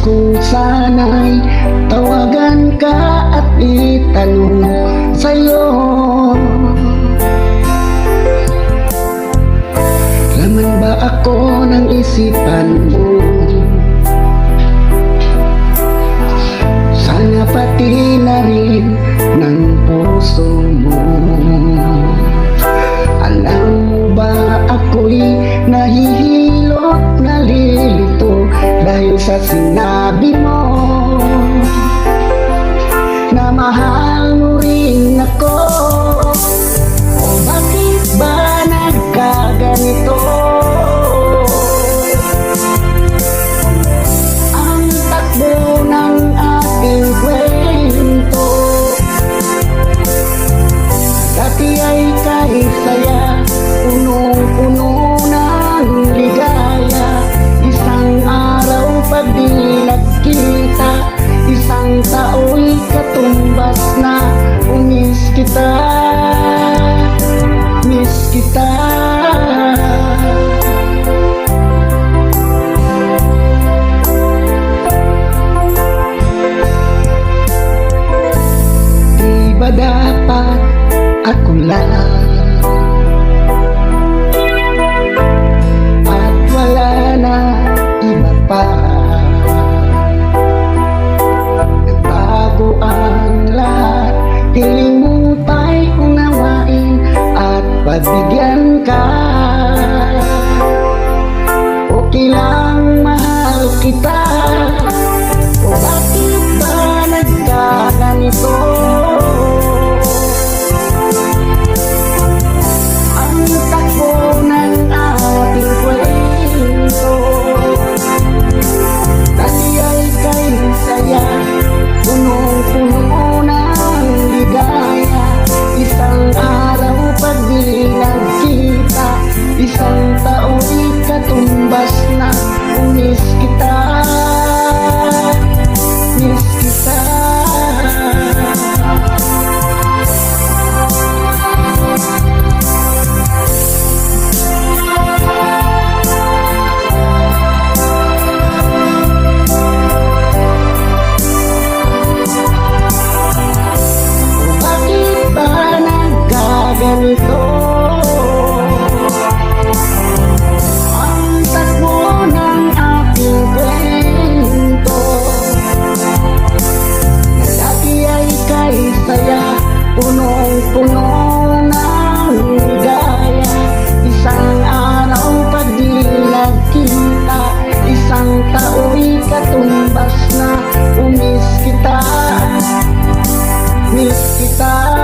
kung sana'y tawagan ka at itanong sa'yo, laman ba ako ng isipan mo? Sana pati na rin ng puso mo. Alam mo ba ako'y nahihilot, nalilito dahil sa sinabi mo na mahal mo rin ako. O bakit ba nagkaganito? Ang takbo ng ating kwento, dati ay kay saya, punong-puno ng ligaya. Isang araw pag di nagkita, isang tao'y katumbas na. Umiss kita, miss kita. Di ba dapat ako lang at wala na iba pa? Nagbago ang lahat, piling mo pa'y unawain at pagbigyan ka. Okay lang, mahal kita. O bakit ba nagkaganito? Punong-puno ng ligaya. Isang araw pag di nagkita, isang tao'y katumbas na. Miss kita, miss kita. Ganito ang takbo ng aking kwento, na dati ay kay saya, punong-puno ng ligaya. Isang araw pag di nagkita, isang tao'y katumbas na. Umiss kita, miss kita.